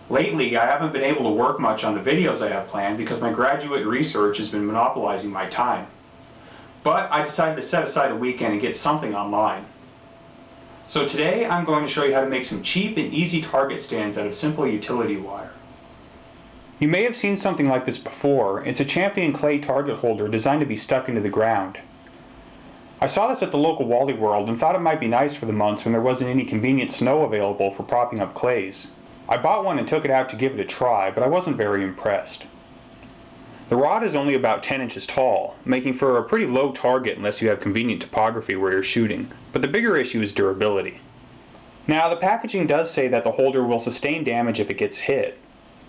Lately, I haven't been able to work much on the videos I have planned because my graduate research has been monopolizing my time. But I decided to set aside a weekend and get something online. So today I'm going to show you how to make some cheap and easy target stands out of simple utility wire. You may have seen something like this before. It's a champion clay target holder designed to be stuck into the ground. I saw this at the local Wally World and thought it might be nice for the months when there wasn't any convenient snow available for propping up clays. I bought one and took it out to give it a try, but I wasn't very impressed. The rod is only about 10 inches tall, making for a pretty low target unless you have convenient topography where you're shooting, but the bigger issue is durability. Now, the packaging does say that the holder will sustain damage if it gets hit.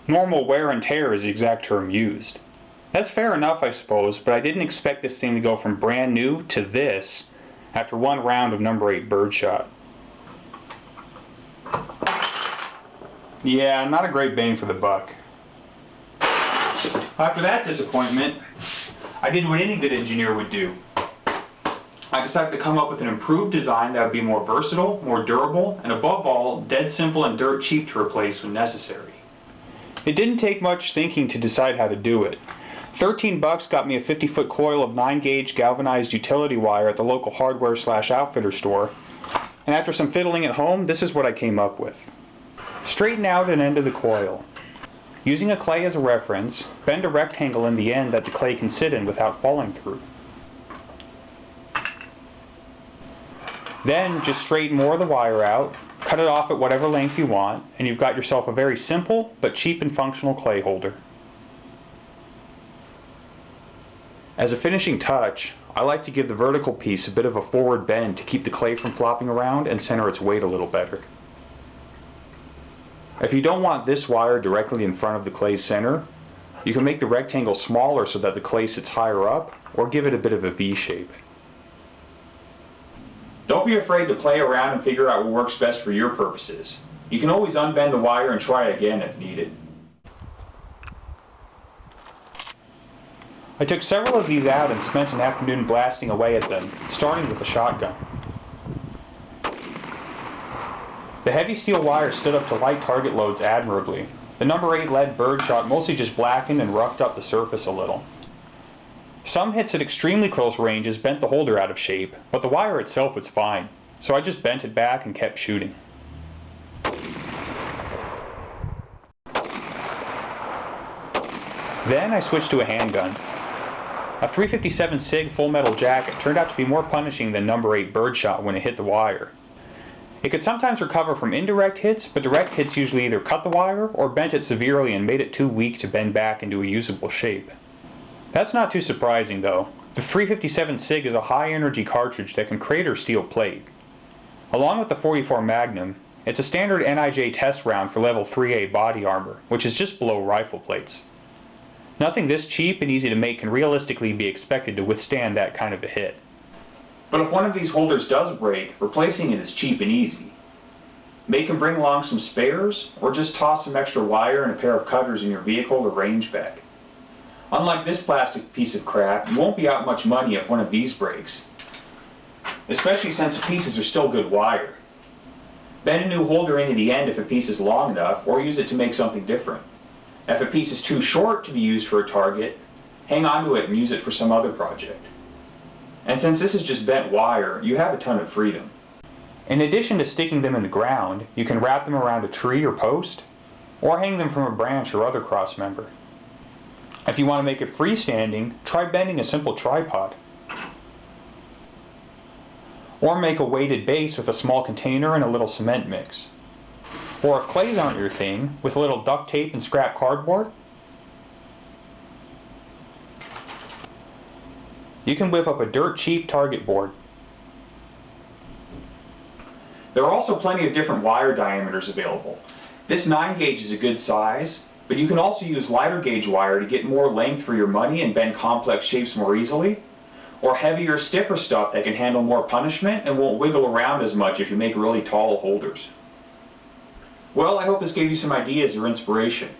Normal wear and tear is the exact term used. That's fair enough, I suppose, but I didn't expect this thing to go from brand new to this after one round of number 8 birdshot. Yeah, not a great bang for the buck. After that disappointment, I did what any good engineer would do. I decided to come up with an improved design that would be more versatile, more durable, and above all, dead simple and dirt cheap to replace when necessary. It didn't take much thinking to decide how to do it. $13 got me a 50-foot coil of 9-gauge galvanized utility wire at the local hardware/outfitter store, and after some fiddling at home, this is what I came up with. Straighten out an end of the coil. Using a clay as a reference, bend a rectangle in the end that the clay can sit in without falling through. Then just straighten more of the wire out, cut it off at whatever length you want, and you've got yourself a very simple but cheap and functional clay holder. As a finishing touch, I like to give the vertical piece a bit of a forward bend to keep the clay from flopping around and center its weight a little better. If you don't want this wire directly in front of the clay's center, you can make the rectangle smaller so that the clay sits higher up, or give it a bit of a V shape. Don't be afraid to play around and figure out what works best for your purposes. You can always unbend the wire and try again if needed. I took several of these out and spent an afternoon blasting away at them, starting with a shotgun. The heavy steel wire stood up to light target loads admirably. The number 8 lead birdshot mostly just blackened and roughed up the surface a little. Some hits at extremely close ranges bent the holder out of shape, but the wire itself was fine, so I just bent it back and kept shooting. Then I switched to a handgun. A 357 SIG full metal jacket turned out to be more punishing than number 8 birdshot when it hit the wire. It could sometimes recover from indirect hits, but direct hits usually either cut the wire or bent it severely and made it too weak to bend back into a usable shape. That's not too surprising though. The 357 SIG is a high energy cartridge that can crater steel plate. Along with the .44 Magnum, it's a standard NIJ test round for level 3A body armor, which is just below rifle plates. Nothing this cheap and easy to make can realistically be expected to withstand that kind of a hit. But if one of these holders does break, replacing it is cheap and easy. Make and bring along some spares, or just toss some extra wire and a pair of cutters in your vehicle to range back. Unlike this plastic piece of crap, you won't be out much money if one of these breaks, especially since the pieces are still good wire. Bend a new holder into the end if a piece is long enough, or use it to make something different. If a piece is too short to be used for a target, hang on to it and use it for some other project. And since this is just bent wire, you have a ton of freedom. In addition to sticking them in the ground, you can wrap them around a tree or post, or hang them from a branch or other cross member. If you want to make it freestanding, try bending a simple tripod. Or make a weighted base with a small container and a little cement mix. Or if clays aren't your thing, with a little duct tape and scrap cardboard, you can whip up a dirt cheap target board. There are also plenty of different wire diameters available. This 9-gauge is a good size, but you can also use lighter gauge wire to get more length for your money and bend complex shapes more easily, or heavier, stiffer stuff that can handle more punishment and won't wiggle around as much if you make really tall holders. Well, I hope this gave you some ideas or inspiration.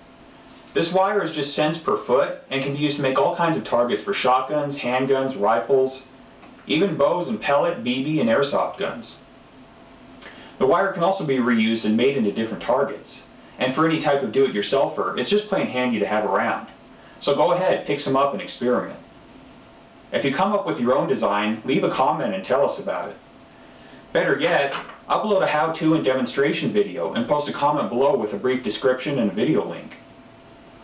This wire is just cents per foot and can be used to make all kinds of targets for shotguns, handguns, rifles, even bows and pellet, BB, and airsoft guns. The wire can also be reused and made into different targets. and for any type of do-it-yourselfer, it's just plain handy to have around. So go ahead, pick some up and experiment. If you come up with your own design, leave a comment and tell us about it. Better yet, upload a how-to and demonstration video and post a comment below with a brief description and a video link.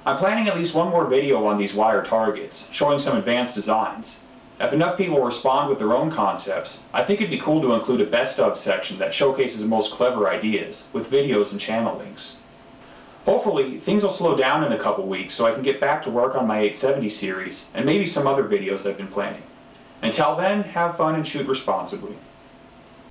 I'm planning at least one more video on these wire targets, showing some advanced designs. If enough people respond with their own concepts, I think it'd be cool to include a best of section that showcases the most clever ideas, with videos and channel links. Hopefully, things will slow down in a couple weeks so I can get back to work on my 870 series and maybe some other videos I've been planning. Until then, have fun and shoot responsibly.